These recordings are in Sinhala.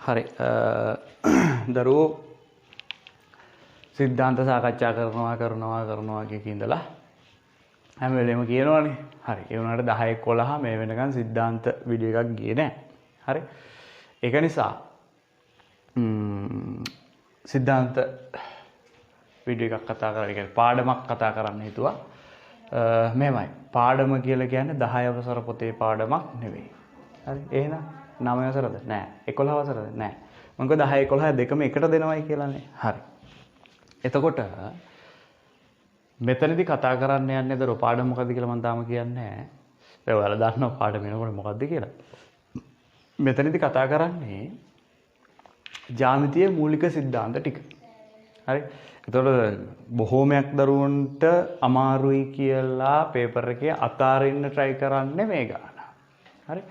හරි දරුවෝ සිද්ධාන්ත සාකච්ඡා කරනවා කියක ඉඳලා හැම වෙලේම කියනවනේ. හරි ඒ වුණාට 10 11 මේ වෙනකන් සිද්ධාන්ත වීඩියෝ එකක් ගියේ නැහැ. හරි ඒක නිසා සිද්ධාන්ත වීඩියෝ එකක් කතා කරලා කියන්නේ පාඩමක් කතා කරන්න හිතුවා. මෙහෙමයි පාඩම කියලා කියන්නේ 10 වසර පොතේ පාඩමක් නෙවෙයි. හරි එහෙනම් 9 වසරද? නෑ. 11 වසරද? නෑ. මම කිව්වා 10 11 දෙකම එකට දෙනවයි කියලානේ. හරි. එතකොට මෙතනදී කතා කරන්න යන්නේ දර පාඩම මොකද්ද කියලා මම තාම කියන්නේ නැහැ. ඒ ඔයාලා දන්නවා පාඩම වෙනකොට මොකද්ද කියලා. මෙතනදී කතා කරන්නේ ජ්‍යාමිතියේ මූලික સિદ્ધාන්ත ටික. හරි. එතකොට බොහෝමයක් දරුවන්ට අමාරුයි කියලා පේපර් එකේ අතාරින්න try කරන්නේ මේ ගාන. හරි.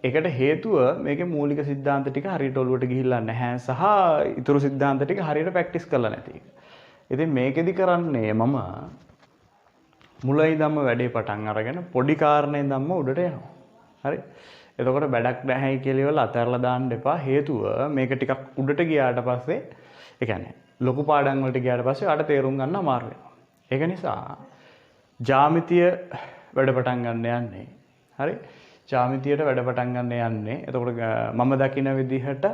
ඒකට හේතුව මේකේ මූලික સિદ્ધාන්ත ටික හරියට ඔලුවට ගිහිල්ලා නැහැ සහ ඊතුරු સિદ્ધාන්ත ටික හරියට ප්‍රැක්ටිස් කරලා නැති එක. ඉතින් මේකෙදි කරන්නේ මම මුල ඉඳන්ම වැඩේ පටන් අරගෙන පොඩි කාරණේ ඉඳන්ම උඩට යනවා. හරි. එතකොට වැඩක් නැහැයි කියලා ඉවල අතහැරලා දාන්න එපා. හේතුව මේක ටිකක් උඩට ගියාට පස්සේ ඒ කියන්නේ ලොකු පාඩම් වලට ගියාට පස්සේ ආට තේරුම් ගන්න අමාරු වෙනවා. ඒක නිසා ජ්‍යාමිතිය වැඩ පටන් ගන්න යන්නේ. හරි. ජ්‍යාමිතියට වැඩ පටන් ගන්න යන්නේ. එතකොට මම දකින විදිහට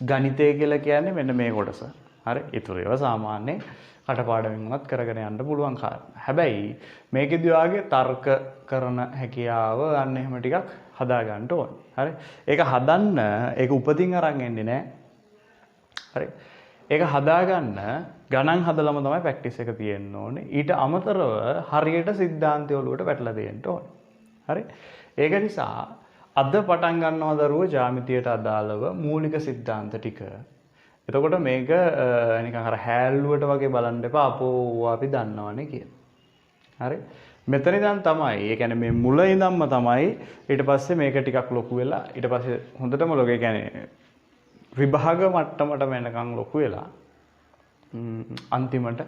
ගණිතය කියලා කියන්නේ මෙන්න මේ කොටස. හරි. ඊටු ඒවා සාමාන්‍යයෙන් කටපාඩමින්වත් කරගෙන යන්න පුළුවන් කාරණා. හැබැයි මේකෙදි වාගේ තර්ක කරන හැකියාව අන්න එහෙම ටිකක් හදා ගන්න ඕනේ. හරි. ඒක හදන්න ඒක උපතින් අරන් එන්නේ නැහැ. හරි. ඒක හදාගන්න ගණන් හදලම තමයි ප්‍රැක්ටිස් එක තියෙන්න ඕනේ. ඊට අමතරව හරියට સિદ્ધාන්තය ඔලුවට වැටලා දෙන්න ඕනේ. හරි. ඒක නිසා අද පටන් ගන්නවා දරුවෝ ජ්‍යාමිතියට අදාළව මූලික સિદ્ધාන්ත ටික. එතකොට මේක නිකන් අර හැල්ලුවට වගේ බලන්න එපා අපෝ අපි දන්නවනේ කියලා. හරි. මෙතන ඉඳන් තමයි ඒ කියන්නේ මේ මුල ඉඳන්ම තමයි ඊට පස්සේ මේක ටිකක් ලොකු වෙලා ඊට පස්සේ හොඳටම ලොකු ඒ කියන්නේ විභාග මට්ටමට වෙනකන් ලොකු වෙලා අන්තිමට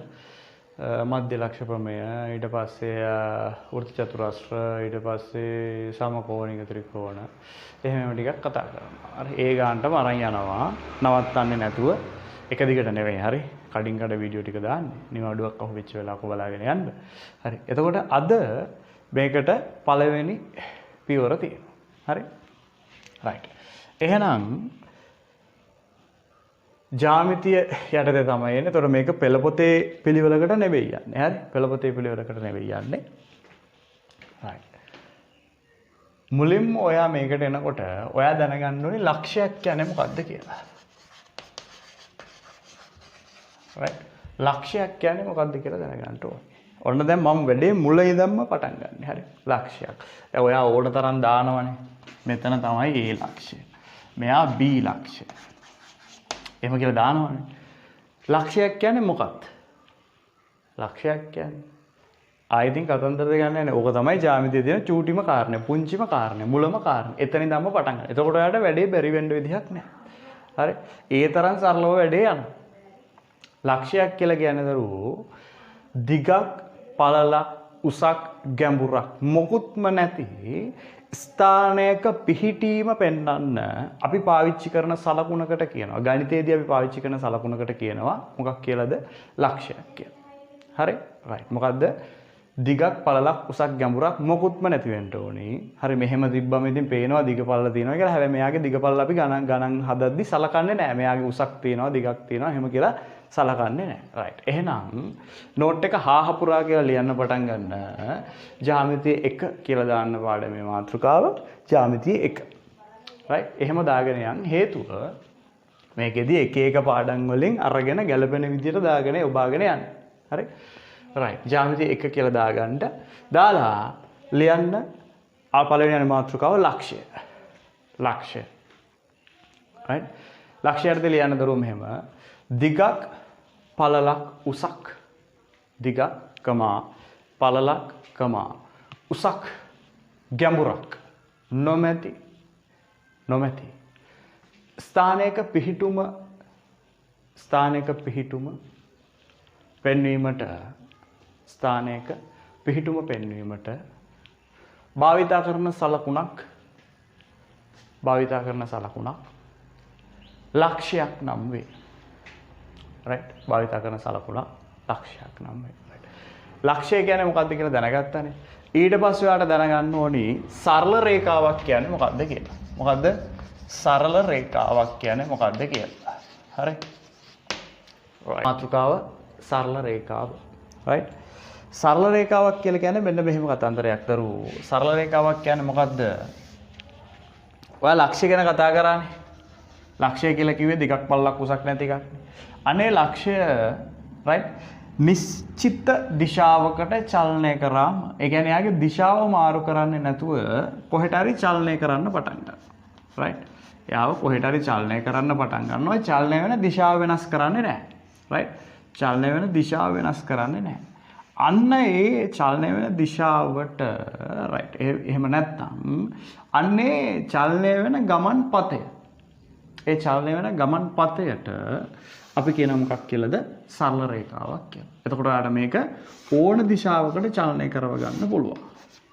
මධ්‍ය ලක්ෂ ප්‍රමේය ඊට පස්සේ වෘත්ත චතුරස්‍ර ඊට පස්සේ සමකෝණික ත්‍රිකෝණ එහෙම ටිකක් කතා කරනවා. හරි ඒ ගානටම අරන් යනවා. නවත්තන්නේ නැතුව එක දිගට නෙවෙයි. හරි. කඩින් කඩ වීඩියෝ ටික දාන්නේ. නිවාඩුවක් අහු වෙච්ච වෙලාවක බලාගෙන යන්න. හරි. එතකොට අද මේකට පළවෙනි පියවර තියෙනවා. හරි. රයිට්. එහෙනම් ජ්‍යාමිතිය යටතේ තමයි එන්නේ. එතකොට මේක පෙළ පොතේ පිළිවෙලකට නෙවෙයි යන්නේ. හරි. පෙළ පොතේ පිළිවෙලකට නෙවෙයි යන්නේ. රයිට්. මුලින්ම ඔයා මේකට එනකොට ඔයා දැනගන්න ඕනේ ලක්ෂයක් කියන්නේ මොකක්ද කියලා. රයිට්. ලක්ෂයක් කියන්නේ මොකක්ද කියලා දැනගන්න ඕනේ. ඔන්න දැන් මම වැඩේ මුල ඉඳන්ම පටන් ගන්න. හරි. ලක්ෂයක්. දැන් ඔයා ඕන තරම් දානවනේ. මෙතන තමයි A ලක්ෂය. මෙයා B ලක්ෂය. එහෙම කියලා දානවනේ. ලක්ෂයක් කියන්නේ මොකක්ද? ලක්ෂයක් කියන්නේ ආයෙත් කතන්දර ගන්න නැහැ. ඕක තමයි ජ්‍යාමිතියේ තියෙන චූටිම කාරණේ, පුංචිම කාරණේ, මුලම කාරණේ. එතනින් ධම්ම පටන් ගන්න. එතකොට ඔයාලට වැඩේ බැරි වෙන්න විදිහක් නැහැ. හරි. ඒ තරම් සරලව වැඩේ යනවා. ලක්ෂයක් කියලා කියන්නේ දරුවෝ දිගක්, පළලක්, උසක්, ගැඹුරක් මොකුත්ම නැති ස්ථානයක පිහිටීම පෙන්වන්න අපි පාවිච්චි කරන සලකුණකට කියනවා. ගණිතයේදී අපි පාවිච්චි කරන සලකුණකට කියනවා මොකක් කියලාද? ලක්ෂයක් කියලා. හරි? රයිට්. මොකද්ද? දිගක්, පළලක්, උසක්, ගැඹුරක් මොකුත්ම නැති වෙන්න ඕනේ. හරි මෙහෙම තිබ්බම ඉතින් පේනවා දිග පළල තියෙනවා කියලා. හැබැයි මෙයාගේ දිග පළල අපි ගණන් හදද්දි සලකන්නේ නැහැ. මෙයාගේ උසක් තියෙනවා, දිගක් තියෙනවා එහෙම කියලා සලකන්නේ නැහැ. රයිට්. එහෙනම් නෝට් එක හාහපුරා කියලා ලියන්න පටන් ගන්න. ජ්‍යාමිතිය 1 කියලා දාන්න පාඩමේ මාතෘකාව ජ්‍යාමිතිය 1. රයිට්. එහෙම දාගෙන යන්න හේතුව මේකෙදි එක එක පාඩම් වලින් අරගෙන ගැලපෙන විදිහට දාගෙන ඔබාගෙන යන්න. හරි? රයිට්. ජ්‍යාමිතිය 1 කියලා දාගන්න. දාලා ලියන්න පළවෙනි මාතෘකාව ලක්ෂය. ලක්ෂය. රයිට්. ලක්ෂයට ලියන්න දරුවෝ මෙහෙම දිගක් පළලක් උසක් දිගක් කමා පළලක් කමා උසක් ගැඹුරක් නොමැති ස්ථානයක පිහිටුම පෙන්වීමට භාවිතා කරන සලකුණක් ලක්ෂයක් නම් වේ. රයිට්. භාවිත කරන සලකුණ ලක්ෂයක් නම් වේ. රයිට්. ලක්ෂය කියන්නේ මොකක්ද කියලා දැනගත්තානේ. ඊට පස්සේ ඔයාලට දැනගන්න ඕනි සරල රේඛාවක් කියන්නේ මොකක්ද කියලා. මොකද්ද? සරල රේඛාවක් කියන්නේ මොකක්ද කියලා. හරි. right. මාතෘකාව සරල රේඛාව. right. සරල රේඛාවක් කියලා කියන්නේ මෙන්න මෙහෙම කතන්දරයක් දරුවෝ. සරල රේඛාවක් කියන්නේ මොකද්ද? ඔයා ලක්ෂය ගැන කතා කරානේ. ලක්ෂය කියලා කිව්වේ දෙකක් පල්ලක් උසක් නැති එකක්. අනේ ලක්ෂය right නිශ්චිත දිශාවකට චලනය කරාම ඒ කියන්නේ යාගේ දිශාව මාරු කරන්නේ නැතුව කොහෙට හරි චලනය කරන්න පටන් ගන්නවා. right. යාව කොහෙට හරි චලනය කරන්න පටන් ගන්නවා. චලනය වෙන දිශාව වෙනස් කරන්නේ නැහැ. right. චලනය වෙන දිශාව වෙනස් කරන්නේ නැහැ. අන්න ඒ චලනය වෙන දිශාවට right. එහෙම නැත්නම් අන්නේ චලනය වෙන ගමන් පතය. ඒ චලනය වෙන ගමන් පතයට අපි කියන මොකක් කියලාද? සරල රේඛාවක් කියලා. එතකොට ඔයාලට මේක ඕන දිශාවකට චලනය කරව ගන්න පුළුවන්.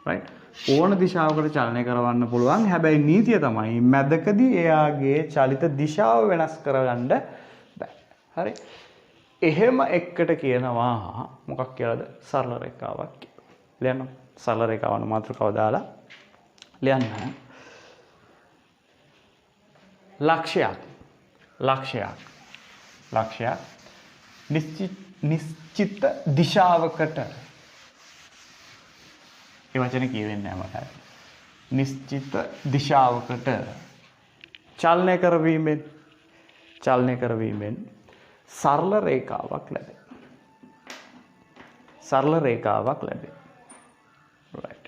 right. ඕන දිශාවකට චලනය කරවන්න පුළුවන්. හැබැයි නීතිය තමයි මැදකදී එයාගේ චලිත දිශාව වෙනස් කරගන්න බෑ. හරි. එහෙම එක්කට කියනවා මොකක් කියලාද? සරල රේඛාවක් කියලා. ලියන්න. සරල රේඛාවන මාතෘකාව දාලා ලියන්න. ලක්ෂයක් නිශ්චිත දිශාවකට ඒ වචනේ කියවෙන්නේ නැහැ මට. නිශ්චිත දිශාවකට චලනය කරවීමෙන් සරල රේඛාවක් ලැබේ. සරල රේඛාවක් ලැබේ. right.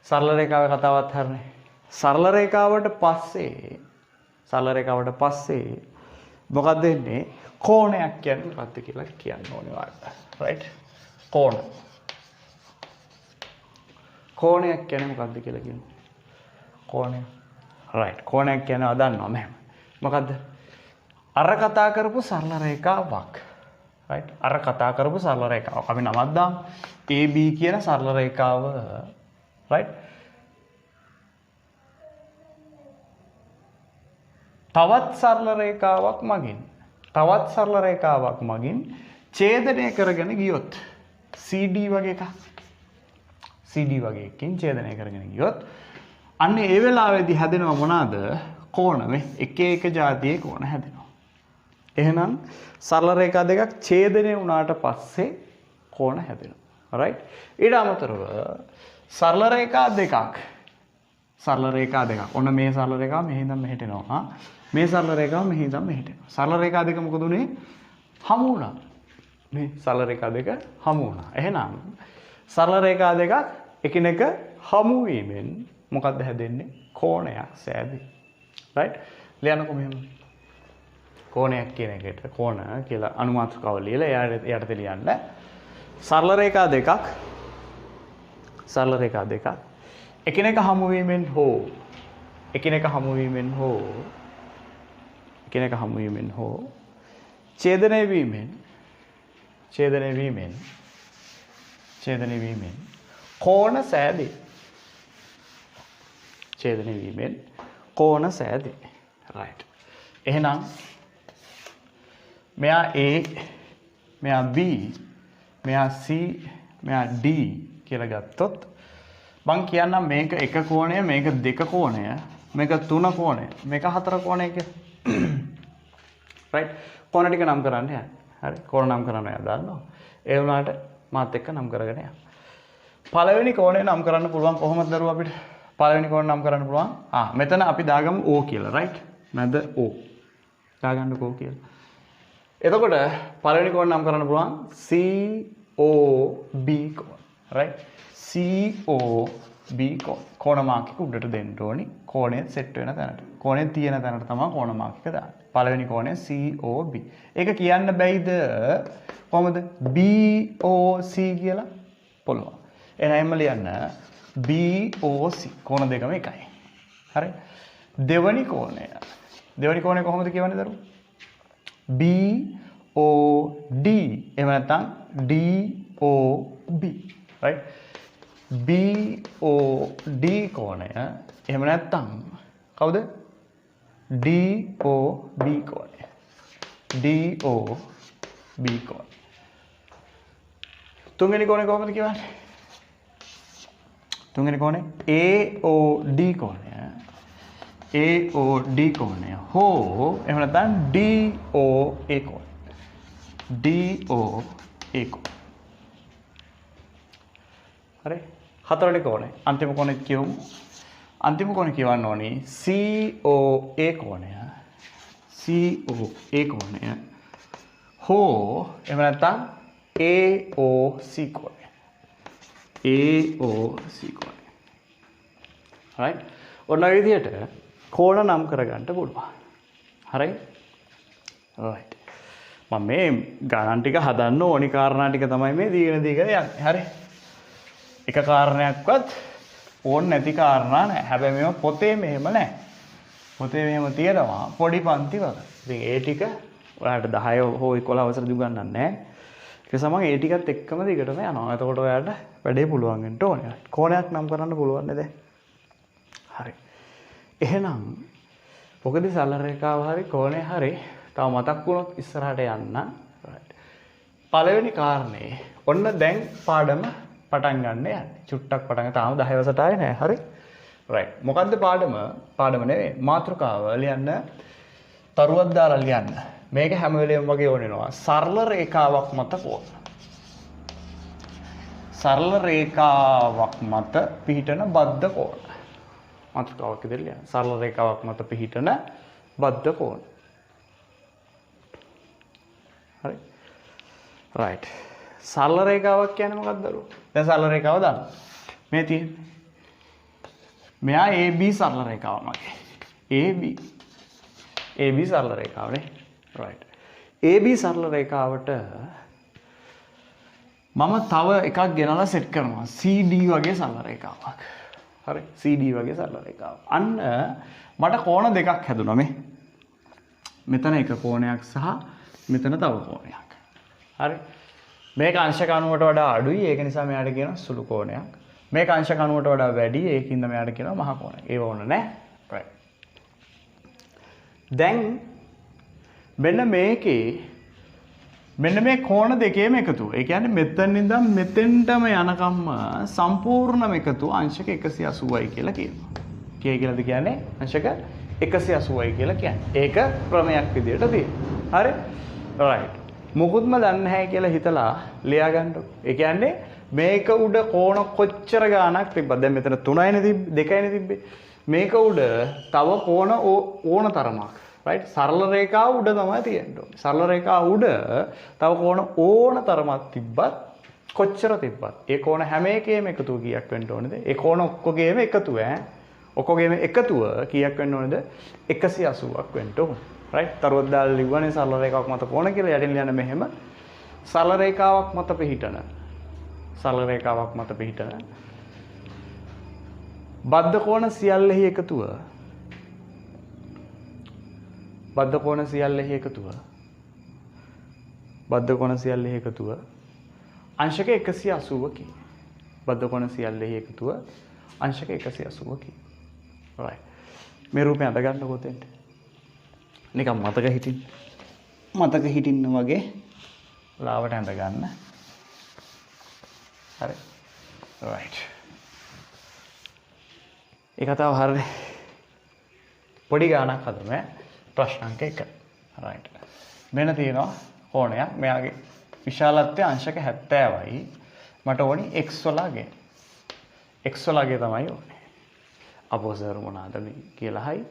සරල රේඛාවේ කතාවත් හරිනේ. සරල රේඛාවට පස්සේ මොකක්ද වෙන්නේ? කෝණයක් කියන්නේ මොකක්ද කියලා කියන්න ඕනේ ඔයාලට. right. කෝණයක් කියන්නේ මොකක්ද කියලා කියන්න. කෝණය. right. කෝණයක් කියන්නේ අදන්නවා මෙහෙම. මොකද්ද? අර කතා කරපු සරල රේඛාවක්. right. අර කතා කරපු සරල රේඛාවක්. අපි නමක් දාමු. AB කියන සරල රේඛාව. right. තවත් සරල රේඛාවක් මගින් ඡේදනය කරගෙන ගියොත් CD වගේ එකක්. CD වගේ එකකින් ඡේදනය කරගෙන ගියොත් අන්න ඒ වෙලාවේදී හැදෙනව මොනවාද? කෝණ. මේ එක જાතියේ කෝණ හැදෙනවා. එහෙනම් සරල රේඛා දෙකක් ඡේදනය වුණාට පස්සේ කෝණ හැදෙනවා. right. ඊට අමතරව සරල රේඛා දෙකක්. ඔන්න මේ සරල රේඛාව මෙහෙන් ඉඳන් මෙහෙට එනවා. මේ සරල රේඛාව මෙහෙන් ඉඳන් මෙහෙට එනවා. සරල රේඛා දෙක මොකද උනේ? හමු වුණා. මේ සරල රේඛා දෙක හමු වුණා. එහෙනම් සරල රේඛා දෙකක් එකිනෙක හමු වීමෙන් මොකක්ද හැදෙන්නේ? කෝණයක් සෑදී. right. ලියන්නකො මෙහෙම. කෝණයක් කියන එකට කෝණ කියලා අනුමාත්‍රකාව ලියලා එයාට ලියන්න. සරල රේඛා දෙකක් එකිනෙක හමු වීමෙන් හෝ ඡේදනය වීමෙන් කෝණ සෑදේ. right. එහෙනම් මෙයා A, මෙයා B, මෙයා C, මෙයා D කියලා ගත්තොත් මං කියන්නම් මේක එක කෝණය, මේක දෙක කෝණය, මේක තුන කෝණය, මේක හතර කෝණය කියලා. right. කෝණ ටික නම් කරන්න යන්න. හරි. කෝණ නම් කරන්න ඔයා දන්නවා. ඒ වුණාට මාත් එක්ක නම් කරගෙන යන්න. පළවෙනි කෝණය නම් කරන්න පුළුවන් කොහොමද දරුවෝ අපිට? පළවෙනි කෝණ නම් කරන්න පුළුවන්. මෙතන අපි දාගමු O කියලා. right. මැද O. දාගන්නකො O කියලා. එතකොට පළවෙනි කෝණ නම් කරන්න පුළුවන් COB කෝණ. right. COB කෝණ මාක් එක උඩට දෙන්න ඕනි. කෝණය සෙට් වෙන තැනට. කෝණය තියෙන තැනට තමයි කෝණ මාක් එක දාන්නේ. පළවෙනි කෝණය COB. ඒක කියන්න බැයිද කොහොමද? BOC කියලා? පුළුවන්. එහෙනම් ලියන්න BOC කෝණ දෙකම එකයි. හරි. දෙවනි කෝණය කොහොමද කියවන්නේ දරුවෝ? BOD. එහෙම නැත්නම් DOB. right. BOD කෝණය. එහෙම නැත්නම් කවුද? DOB කෝණය. DOB කෝණය. තුන්වෙනි කෝණය කොහොමද කියවන්නේ? තුන්වෙනි කෝණය AOD කෝණය. AOD කෝණය. හෝ එහෙම නැත්නම් DOA කෝණය. DOA කෝණය. හරි. හතරවෙනි කෝණය. අන්තිම කෝණය කියවමු. අන්තිම කෝණය කියවන්න ඕනේ COA කෝණය. COA කෝණය. හෝ එහෙම නැත්නම් AOC කෝණය. AOC කෝණය. right ඔන්න ඔය විදිහට කෝණ නම් කරගන්න පුළුවන්. හරි? right. මම මේ ගණන් ටික හදන්න ඕනි කාරණා ටික තමයි මේ දීගෙන යන්නේ. හරි? එක කාරණයක්වත් ඕන නැති කාරණා නැහැ. හැබැයි මේව පොතේ මෙහෙම නැහැ. පොතේ මෙහෙම තියෙනවා පොඩි පන්ති වල. ඉතින් ඒ ටික ඔයාලට 10 හෝ 11 අවසරදී උගන්වන්නේ නැහැ. ඒක සමග ඒ ටිකත් එක්කම දිගටම යනවා. එතකොට ඔයාලට වැඩේ පුළුවන් වෙන්න ඕනේ. කෝණයක් නම් කරන්න පුළුවන් නේද? හරි. එහෙනම් පොකදී සරල රේඛාව හරි කෝණය හරි තව මතක් වුණොත් ඉස්සරහට යන්න. right. පළවෙනි කාරණේ ඔන්න දැන් පාඩම පටන් ගන්න යන්නේ. චුට්ටක් පටන් තාම 10 වසට ආවේ නැහැ. හරි? right. මොකද්ද පාඩම? පාඩම නෙවෙයි. මාතෘකාව ලියන්න. තරුවක් දාලා ලියන්න. මේක හැම වෙලෙම වගේ ඕනෙනවා. සරල රේඛාවක් මත කෝණ. සරල රේඛාවක් මත පිහිටන බද්ධ කෝණ. මාතෘකාවක් ඉදිරියට ලියන්න. සරල රේඛාවක් මත පිහිටන බද්ධ කෝණ. හරි? right. සරල රේඛාවක් කියන්නේ මොකක්ද දරුවෝ? දැන් සරල රේඛාව දාන්න. මේ තියෙන්නේ. මෙයා AB සරල රේඛාව මගේ. AB. AB සරල රේඛාවනේ. right. AB සරල රේඛාවට මම තව එකක් ගෙනලා සෙට් කරනවා. CD වගේ සරල රේඛාවක්. හරි? CD වගේ සරල රේඛාවක්. අන්න මට කෝණ දෙකක් හැදුණා මේ. මෙතන එක කෝණයක් සහ මෙතන තව කෝණයක්. හරි? මේක අංශක 90ට වඩා අඩුයි. ඒක නිසා මෙයාට කියනවා සුළු කෝණයක්. මේක අංශක 90ට වඩා වැඩි. ඒකින්ද මෙයාට කියනවා මහා කෝණයක්. ඒව ඕන නැහැ. right. දැන් මෙන්න මේකේ මෙන්න මේ කෝණ දෙකේම එකතුව. ඒ කියන්නේ මෙතන ඉඳන් මෙතෙන්ටම යනකම්ම සම්පූර්ණම එකතුව අංශක 180යි කියලා කියනවා. කී කියලාද කියන්නේ? අංශක 180යි කියලා කියන්නේ. ඒක ක්‍රමයක් විදියට තියෙනවා. හරි? right. මොකුත්ම දන්නේ නැහැ කියලා හිතලා ලියා ගන්නකො. ඒ කියන්නේ මේක උඩ කෝණ කොච්චර ගාණක් තිබ්බද? දැන් මෙතන 3යිනේ තිබ්බේ, 2යිනේ තිබ්බේ. මේක උඩ තව කෝණ ඕන තරමක්. right? සරල රේඛාව උඩ තමයි තියෙන්න ඕනේ. සරල රේඛාව උඩ තව කෝණ ඕන තරමක් තිබ්බත් කොච්චර තිබ්බත් ඒ කෝණ හැම එකේම එකතුව කීයක් වෙන්න ඕනේද? ඒ කෝණ ඔක්කොගේම එකතුව ඔක්කොගේම එකතුව කීයක් වෙන්න ඕනේද? 180ක් වෙන්න ඕනේ. right? තරුවක් දාලා ලිව්වනේ සරල රේඛාවක් මත කෝණ කියලා. යටින් ලියන්න මෙහෙම සරල රේඛාවක් මත පිහිටන බද්ධ කෝණ සියල්ලෙහි එකතුව බද්ධ කෝණ සියල්ලෙහි එකතුව අංශක 180කි. බද්ධ කෝණ සියල්ලෙහි එකතුව අංශක 180කි. right. මේ රූපය අඳ ගන්නකො තෙන්ට. නිකන් මතක හිටින්න වගේ ලාවට ඇඳ ගන්න. හරි. right. ඒ කතාව හරිනේ. පොඩි ගාණක් හදමු ඈ. ප්‍රශ්න අංක 1. right. මෙන්න තියෙනවා කෝණයක්. මෙයාගේ විශාලත්වය අංශක 70යි. මට ඕනි x වලගේ. x වලගේ තමයි ඕනේ. අපෝසර් මොනවාද මේ කියලා හයි.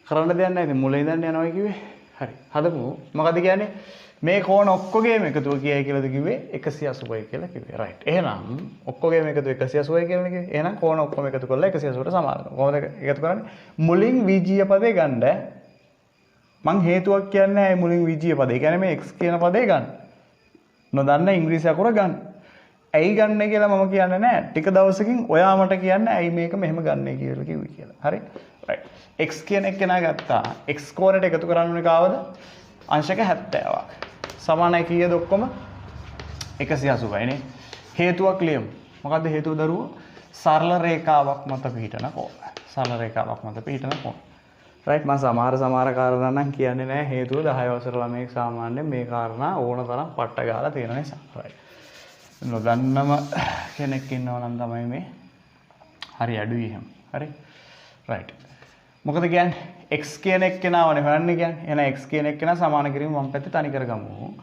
කරන්න දෙයක් නැහැ. ඉතින් මුලින් ඉඳන් යනවා කිව්වේ. හරි. හදමු. මොකද කියන්නේ? මේ කෝණ ඔක්කොගේම එකතුව කියයි කියලාද කිව්වේ 180යි කියලා කිව්වේ. right. එහෙනම් ඔක්කොගේම එකතුව 180යි කියලා කිව්වේ. එහෙනම් කෝණ ඔක්කොම එකතු කරලා 180ට සමානයි. කොහොමද එකතු කරන්නේ? මුලින් විජීය පදේ ගන්න. මං හේතුවක් කියන්නේ ඇයි මුලින් විජීය පදේ. ඒ කියන්නේ මේ x කියන පදේ ගන්න. නොදන්න ඉංග්‍රීසි අකුර ගන්න. ඇයි ගන්න කියලා මම කියන්නේ නැහැ. ටික දවසකින් ඔයා මට කියන්න ඇයි මේක මෙහෙම ගන්නයි කියලා කිව්වේ කියලා. හරි? right. x කියන එක කෙනා ගත්තා. x කෝණයට එකතු කරන්න ඕනේ කාවද? අංශක 70ක්. සමානයි කීයද ඔක්කොම? 180යි නේ. හේතුවක් ලියමු. මොකද්ද හේතුව දරුවෝ? සරල රේඛාවක් මත පිහිටන කෝණ. සරල රේඛාවක් මත පිහිටන කෝණ. රයිට් මම සමහර කාරණා නම් කියන්නේ නැහැ හේතුව 10 වසර ළමයෙක් සාමාන්‍යයෙන් මේ කාරණා ඕන තරම් පට්ට ගාලා තියෙන නිසා. රයිට්. නොදන්නම කෙනෙක් ඉන්නවා නම් තමයි මේ හරි අඩුයි එහෙම. හරි. රයිට්. මොකද කියන්නේ x කියන එක්කෙනාවනේ හොයන්නේ කියන්නේ. එහෙනම් x කියන එක්කෙනා සමාන කිරීම වම් පැත්තේ තනි කරගමු.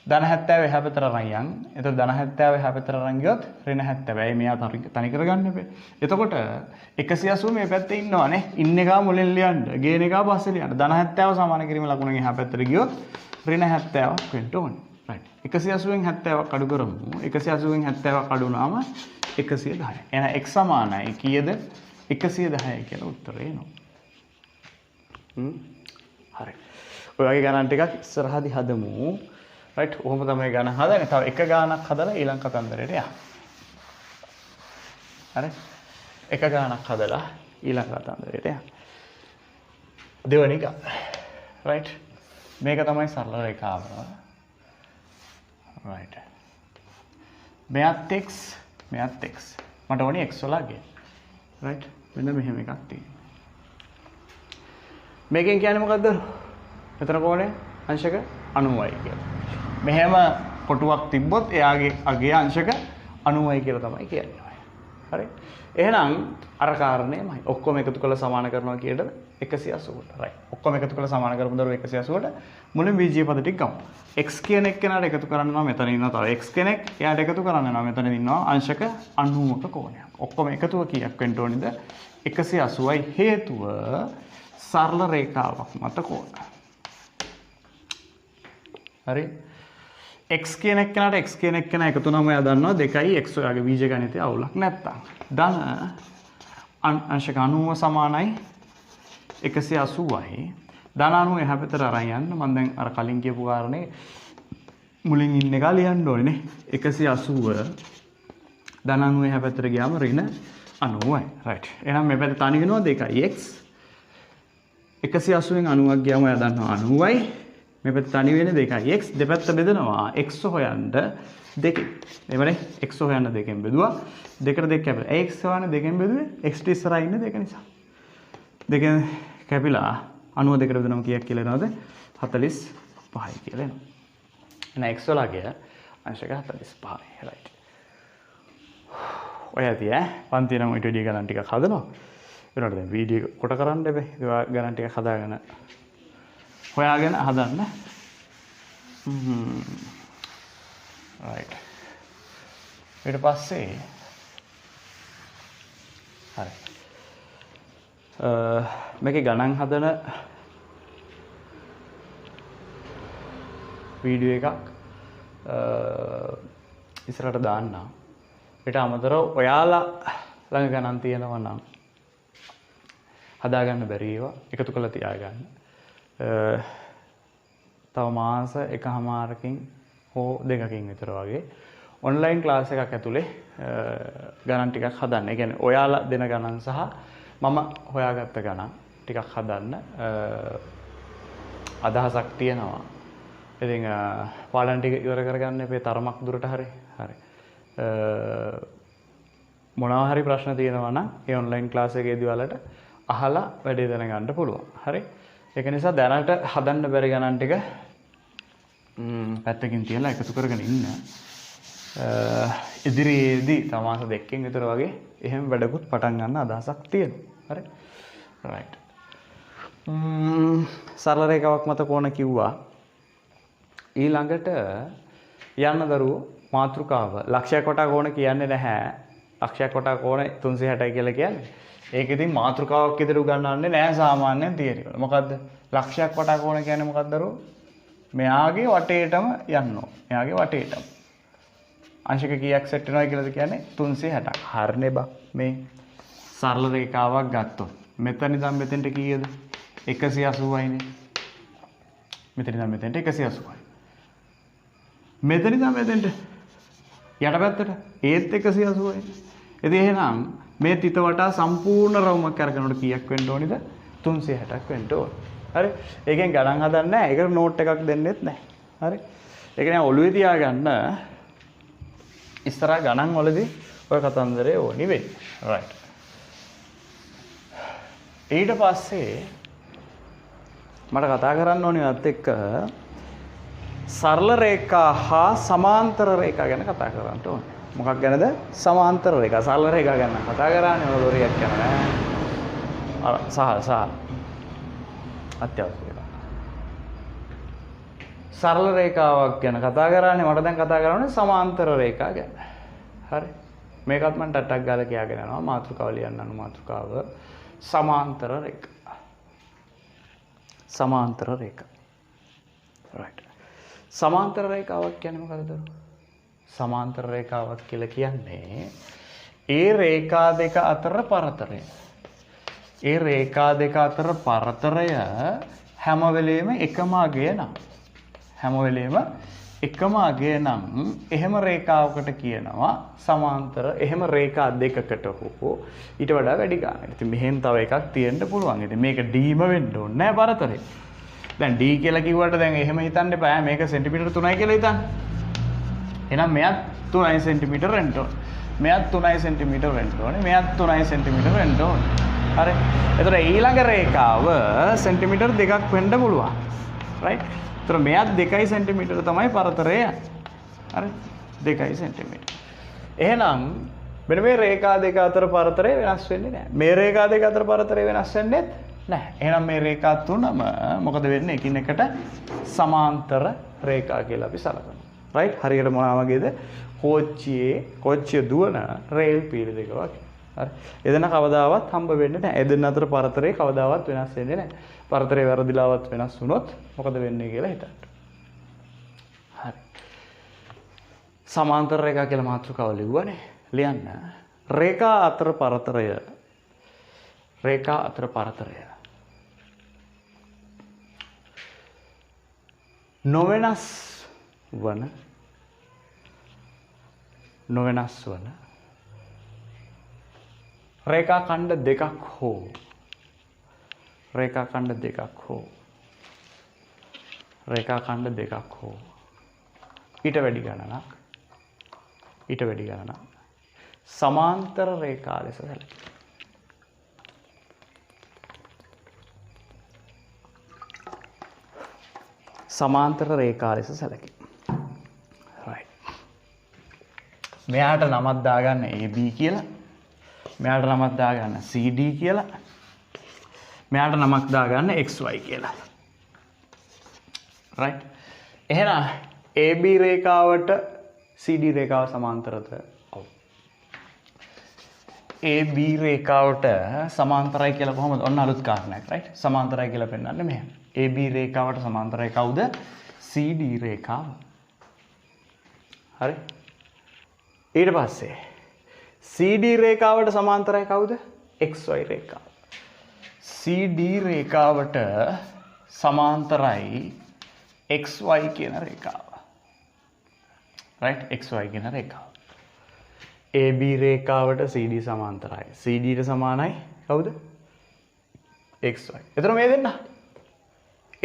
ධන 70 එහා පැත්තට අරන් යන්. එතකොට ධන 70 එහා පැත්තට අරන් ගියොත් ඍණ 70. ඒ මෙයා තනි කරගන්න එපේ. එතකොට 180 මේ පැත්තේ ඉන්නවනේ. ඉන්න එක මුලින් ලියන්න. ගේන එක පස්සේ ලියන්න. ධන 70 සමාන කිරීම ලකුණෙන් එහා පැත්තට ගියොත් ඍණ 70ක් වෙන්න ඕනේ. රයිට්. 180න් 70ක් අඩු කරමු. 180න් 70ක් අඩු වුණාම 110. එහෙනම් x සමානයි කීයද? 110යි කියලා උත්තරේ එනවා. හරි. ඔය වගේ ගණන් ටිකක් ඉස්සරහදී හදමු. රයිට්. ඔහොම තමයි ගණන් හදන්නේ. තව එක ගානක් හදලා ඊළඟ කතන්දරයට යන්න. හරි. එක ගානක් හදලා ඊළඟ කතන්දරයට යන්න. දෙවෙනි එක. රයිට්. මේක තමයි සරල රේඛාව. රයිට්. මෙයත් x මෙයත් x. මට ඕනේ x වලගේ. රයිට්. මෙන්න මෙහෙම එකක් තියෙනවා. මේකෙන් කියන්නේ මොකද්ද? මෙතන කොහොනේ අංශක 90යි කියලා. මෙහෙම කොටුවක් තිබ්බොත් එයාගේ අගේ අංශක 90යි කියලා තමයි කියන්නේ. හරි. එහෙනම් අර කාරණේමයි. ඔක්කොම එකතු කරලා සමාන කරනවා කියේද 180ට. රයිට්. ඔක්කොම එකතු කරලා සමාන කරපු දරුවෝ 180ට මුලින් බීජීය පද ටික ගමු. x කියන එක්කෙනාට එකතු කරනවා මෙතන ඉන්නවා තව x කෙනෙක්. එයාට එකතු කරන්න යනවා මෙතන ඉන්නවා අංශක 90ක කෝණයක්. ඔක්කොම එකතුව කීයක් වෙන්න ඕනේද? 180යි හේතුව සරල රේඛාවක් මත කෝණ. හරි. x කියන එක්කෙනාට x කියන එක්කෙනා එකතු වුණාම එයා දන්නවා 2යි x ඔයාගේ බීජ ගණිතයේ අවුලක් නැත්තම්. ධන අංශක 90 සමානයි 180යි. ධන 90 එහා පැත්තට අරන් යන්න. මම දැන් අර කලින් කියපු කාරණේ මුලින් ඉන්න එක ලියන්න ඕනේ නේ. 180 ධන 90 එහා පැත්තට ගියාම ඍණ 90යි. රයිට්. එහෙනම් මේ පැත්තේ තනි වෙනවා 2x 180න් 90ක් ගියාම එයා දන්නවා 90යි. මේ පැත්ත තනි වෙන්නේ 2x දෙපැත්ත බෙදනවා x හොයන්න දෙකෙන්. එවනේ x හොයන්න දෙකෙන් බෙදුවා. දෙකට දෙක කැපිලා. ඒ x හොයන්න දෙකෙන් බෙදුවේ x ට ඉස්සරහා ඉන්න දෙක නිසා. දෙකෙන් කැපිලා 92කට බෙදනම කීයක් කියලා එනවද? 45යි කියලා එනවා. එහෙනම් x වලගේ අංශක 45යි. රයිට්. ඔය ඇති පන්ති නම් ඊට වැඩි ගණන් ටිකක් හදනවා. ඒනට දැන් වීඩියෝ කොට කරන්න එපේ. ඒ ගණන් ටිකක් හදාගෙන හොයාගෙන හදන්න. රයිට්. ඊට පස්සේ හරි. මේකේ ගණන් හදන වීඩියෝ එකක් ඉස්සරහට දාන්න. ඊට අමතරව ඔයාලා ළඟ ගණන් තියෙනවා නම් හදාගන්න බැරි ඒවා එකතු කරලා තියාගන්න. තව මාස එකමාරකින් හෝ දෙකකින් විතර වගේ ඔන්ලයින් ක්ලාස් එකක් ඇතුලේ ගණන් ටිකක් හදන්න. ඒ කියන්නේ ඔයාලා දෙන ගණන් සහ මම හොයාගත්ත ගණන් ටිකක් හදන්න අදහසක් තියෙනවා. ඉතින් පාඩම් ටික ඉවර කරගන්න එපේ තරමක් දුරට හරි. හරි. මොනවා හරි ප්‍රශ්න තියෙනවා නම් ඒ ඔන්ලයින් ක්ලාස් එකේදී ඔයාලට අහලා වැඩේ දැනගන්න පුළුවන්. හරි. ඒක නිසා දැනට හදන්න බැරි ගණන් ටික පැත්තකින් තියලා එකතු කරගෙන ඉන්න. ඉදිරියේදී තමාස දෙකකින් විතර වගේ එහෙම වැඩකුත් පටන් ගන්න අදහසක් තියෙනවා. හරි. රයිට්. සරල රේඛාවක් මත කෝණ කිව්වා. ඊළඟට යන්න දරුවෝ මාතෘකාව ලක්ෂයක් වටා කෝණ කියන්නේ නැහැ. ලක්ෂයක් වටා කෝණ 360යි කියලා කියන්නේ. ඒක ඉතින් මාතෘකාවක් විතර උගන්වන්නේ නැහැ සාමාන්‍යයෙන් තියරි වල. මොකද්ද? ලක්ෂයක් වටා කෝණ කියන්නේ මොකක්ද දරුවෝ? මෙයාගේ වටේටම යන්න ඕන. මෙයාගේ වටේටම. අංශක කීයක් සෙට් වෙනවයි කියලාද කියන්නේ 360ක්. හරිනේ බා. මේ සරල රේඛාවක් ගත්තොත් මෙතන ඉඳන් මෙතෙන්ට කීයද? 180යිනේ. මෙතන ඉඳන් මෙතෙන්ට 180යි. මෙතන ඉඳන් මෙතෙන්ට යටපැත්තට ඒත් 180යි. ඉතින් එහෙනම් මේ තිත වටා සම්පූර්ණ රවුමක් අරගෙනනකොට කීයක් වෙන්න ඕනිද? 360ක් වෙන්න ඕන. හරි. ඒකෙන් ගණන් හදන්නේ නැහැ. ඒකට නෝට් එකක් දෙන්නෙත් නැහැ. හරි. ඒක නෑ ඔළුවේ තියාගන්න ඉස්සරහ ගණන් වලදී ඔය කතන්දරේ ඕනි වෙන්නේ. රයිට්. ඊට පස්සේ මට කතා කරන්න ඕනේ අත් එක්ක සරල රේඛා හා සමාන්තර රේඛා ගැන කතා කරන්න ඕනේ. මොකක් ගැනද? සමාන්තර රේඛා. සරල රේඛා ගැන කතා කරන්නේ ඔය ලොරියක් ගැන නෑ. සහ අත්‍යවශ්‍ය එක. සරල රේඛාවක් ගැන කතා කරන්නේ මට දැන් කතා කරන්නේ සමාන්තර රේඛා ගැන. හරි. මේකත් මම ටට්ටක් ගාලා කියාගෙන යනවා. මාතෘකාව ලියන්න අනු මාතෘකාව සමාන්තර රේඛා. සමාන්තර රේඛා. right. සමාන්තර රේඛාවක් කියන්නේ මොකද්ද? සමාන්තර රේඛාවක් කියලා කියන්නේ ඒ රේඛා දෙක අතර පරතරය. ඒ රේඛා දෙක අතර පරතරය හැම වෙලෙම එකම අගය නම් හැම වෙලෙම එකම අගය නම් එහෙම රේඛාවකට කියනවා සමාන්තර. එහෙම රේඛා දෙකකට හෝ ඊට වඩා වැඩි ගානක්. ඉතින් මෙහෙන් තව එකක් තියෙන්න පුළුවන්. ඉතින් මේක ඩීම වෙන්න ඕනේ නෑ පරතරේ. දැන් D කියලා කිව්වට දැන් එහෙම හිතන්න එපා. මේක සෙන්ටිමීටර් 3යි කියලා හිතන්න. එහෙනම් මෙයත් 3 සෙන්ටිමීටර් වෙන්න ඕනේ. මෙයත් 3 සෙන්ටිමීටර් වෙන්න ඕනේ. මෙයත් 3 සෙන්ටිමීටර් වෙන්න ඕනේ. හරි. එතකොට ඊළඟ රේඛාව සෙන්ටිමීටර් 2ක් වෙන්න පුළුවන්. right. එතකොට මෙයත් 2 සෙන්ටිමීටර් තමයි පරතරය. හරි. 2 සෙන්ටිමීටර්. එහෙනම් මෙන්න මේ රේඛා දෙක අතර පරතරය වෙනස් වෙන්නේ නැහැ. මේ රේඛා දෙක අතර පරතරය වෙනස් වෙන්නේ නැහැ. එහෙනම් මේ රේඛා තුනම මොකද වෙන්නේ? එකිනෙකට සමාන්තර රේඛා කියලා අපි සලකනවා. right. හරියට මොනවා වගේද? කෝච්චිය දුවන රේල් පීලි දෙක වගේ. හරි. එදෙන කවදාවත් හම්බ වෙන්නේ නැහැ. එදෙන අතර පරතරය කවදාවත් වෙනස් වෙන්නේ නැහැ. පරතරය වැරදිලාවත් වෙනස් වුණොත් මොකද වෙන්නේ කියලා හිතන්න. හරි. සමාන්තර රේඛා කියලා මාතෘකාව ලිව්වනේ. ලියන්න. රේඛා අතර පරතරය නොවෙනස් වන රේඛා ඛණ්ඩ දෙකක් හෝ ඊට වැඩි ගණනක් සමාන්තර රේඛා ලෙස සැලකේ. සමාන්තර රේඛා ලෙස සැලකේ. right. මෙයාට නමක් දාගන්න AB කියලා. මෙයාට නමක් දාගන්න CD කියලා. මෙයාට නමක් දාගන්න XY කියලා. right. එහෙනම් AB රේඛාවට CD රේඛාව සමාන්තරද? ඔව්. AB රේඛාවට සමාන්තරයි කියලා කොහොමද? ඔන්න අලුත් කාරණයක්. right. සමාන්තරයි කියලා පෙන්නන්නේ මෙහෙම. AB රේඛාවට සමාන්තරයි කවුද? CD රේඛාව. හරි. ඊට පස්සේ CD රේඛාවට සමාන්තරයි කවුද? XY රේඛාව. CD රේඛාවට සමාන්තරයි XY කියන රේඛාව. right. XY කියන රේඛාව. AB රේඛාවට CD සමාන්තරයි. CD ට සමානයි කවුද? XY. එතන මේ දෙන්න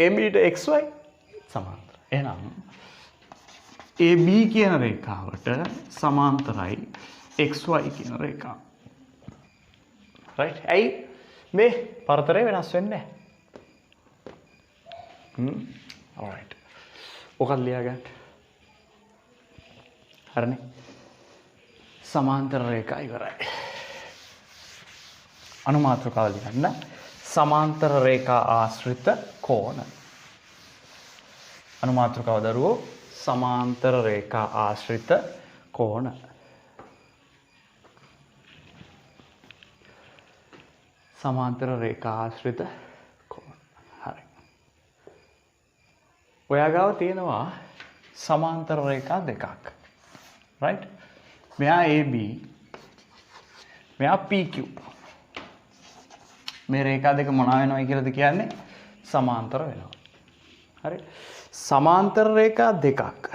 AB ට XY සමාන්තරයි. එහෙනම් AB කියන රේඛාවට සමාන්තරයි XY කියන රේඛාව. right. ඇයි මේ පරතරය වෙනස් වෙන්නේ නැහැ? alright. ඔකත් ලියා ගන්න. හරිනේ. සමාන්තර රේඛා ඉවරයි. අනුමාත්‍රකාව ලියන්න. සමාන්තර රේඛා ආශ්‍රිත කෝණ. අනුමාත්‍රකාව දරුවෝ සමාන්තර රේඛා ආශ්‍රිත කෝණ. සමාන්තර රේඛා ආශ්‍රිත කෝණ. හරි. ඔයා ගාව තියෙනවා සමාන්තර රේඛා දෙකක්. right. මෙයා AB මෙයා PQ. මේ රේඛා දෙක මොනවා වෙනවයි කියලාද කියන්නේ? සමාන්තර වෙනවා. හරි. සමාන්තර රේඛා දෙකක්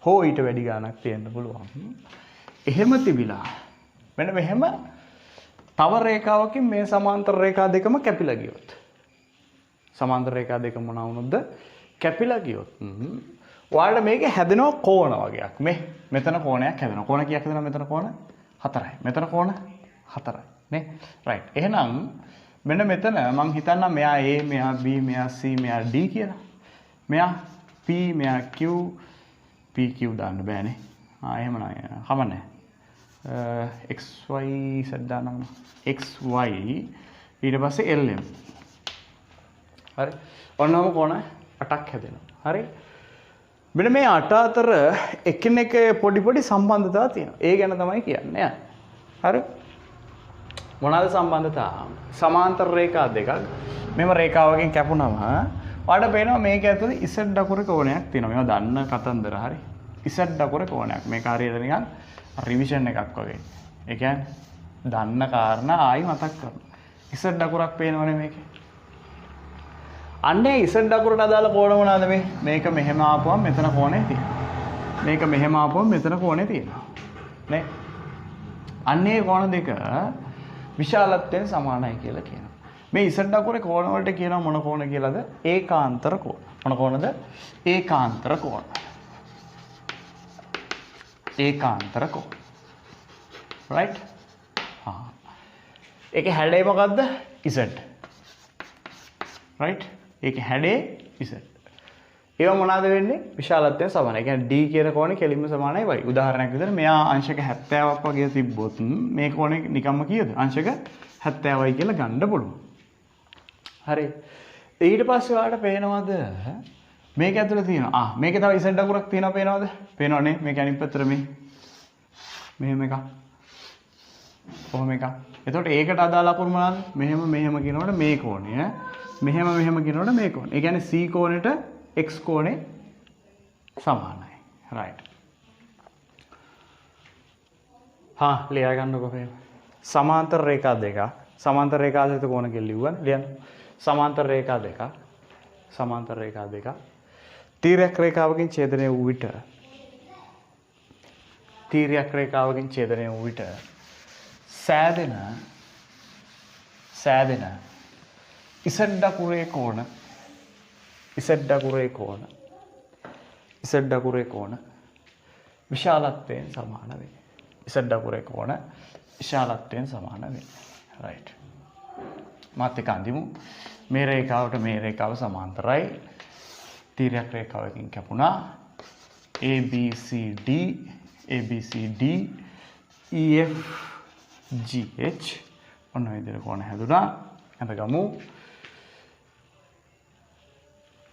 හෝ ඊට වැඩි ගාණක් තියෙන්න පුළුවන්. එහෙම තිබිලා මෙන්න මෙහෙම තව රේඛාවකින් මේ සමාන්තර රේඛා දෙකම කැපිලා ගියොත් සමාන්තර රේඛා දෙක මොනවා වුණොත්ද? කැපිලා ගියොත් ඔයාලට මේකේ හැදෙනවා කෝණ වගේක්. මෙතන කෝණයක් හැදෙනවා. කෝණ කීයක් හැදෙනවද? මෙතන කෝණ 4යි. මෙතන කෝණ 4යි නේ. right. එහෙනම් මෙන්න මෙතන මං හිතන්නම් මෙයා A මෙයා B මෙයා C මෙයා D කියලා. මෙයා P මෙයා Q PQ දාන්න බෑනේ. එහෙම නෑ. කමන්නේ. XY Z දාන්න XY ඊට පස්සේ LM. හරි. ඔන්නම කොන 8ක් හැදෙනවා. හරි. මෙන්න මේ 8 අතර එකිනෙක පොඩි සම්බන්ධතා තියෙනවා. ඒ ගැන තමයි කියන්නේ. හරි. මොනවාද සම්බන්ධතා? සමාන්තර රේඛා දෙකක්. මෙම රේඛාවකින් කැපුණම ඔයාලට පේනවා මේක ඇතුලේ Z අකුරේ කෝණයක් තියෙනවා. මේවා දන්න කතන්දර හරි. Z අකුරේ කෝණයක්. මේක හරියට නිකන් රිවිෂන් එකක් වගේ. ඒ කියන්නේ දන්න කාරණා ආයි මතක් කරනවා. Z අකුරක් පේනවනේ මේකේ. අන්නේ Z අකුරට අදාළ කෝණ මොනවාද මේ? මේක මෙහෙම ආපුවම මෙතන කෝණේ තියෙනවා. මේක මෙහෙම ආපුවම මෙතන කෝණේ තියෙනවා. නේ? අන්නේ කෝණ දෙක විශාලත්වයෙන් සමානයි කියලා කියනවා. මේ Z අකුරේ කෝණ වලට කියනවා මොන කෝණ කියලාද? ඒකාන්තර කෝණ. මොන කෝණද? ඒකාන්තර කෝණ. ඒකාන්තර කෝණ. right? ඒකේ හැඩය මොකද්ද? Z. right? ඒකේ හැඩේ Z. ඒවා මොනවාද වෙන්නේ? විශාලත්වයෙන් සමානයි. ඒ කියන්නේ D කියන කෝණේ කෙලින්ම සමානයි y. උදාහරණයක් විදිහට මෙයා අංශක 70ක් වගේ තිබ්බොත් මේ කෝණේ නිකම්ම කීයද? අංශක 70යි කියලා ගන්න පුළුවන්. හරි. ඊට පස්සේ ඔයාලට පේනවද මේක ඇතුලේ තියෙනවා. මේකේ තව Z අකුරක් තියෙනවා පේනවද? පේනවනේ. මේක අනිත් පැත්තට මෙහෙම එකක්. කොහොම එකක්. එතකොට ඒකට අදාළ අකුරු මොනවාද? මෙහෙම කියනකොට මේ කෝණය. මෙහෙම කියනකොට මේ කෝණය. ඒ කියන්නේ C කෝණයට X කෝණේ සමානයි. right. ලියා ගන්නකො මේ. සමාන්තර රේඛා දෙක. සමාන්තර රේඛා දෙක කෝණ කියලා ලියුවා. ලියන්න. සමාන්තර රේඛා දෙක. සමාන්තර රේඛා දෙක. තීරයක් රේඛාවකින් ඡේදනය වූ විට තීරයක් රේඛාවකින් ඡේදනය වූ විට සෑදෙන Z අකුරේ කෝණ Z අකුරේ කෝණ විශාලත්වයෙන් සමාන වේ. Z අකුරේ කෝණ විශාලත්වයෙන් සමාන වේ. right. මාත් එක අඳිමු. මේ රේඛාවට මේ රේඛාව සමාන්තරයි. තීරයක් රේඛාවකින් කැපුණා. ABCD EF GH ඔන්න ඔය විදිහට කෝණ හැදුනා. අඳගමු.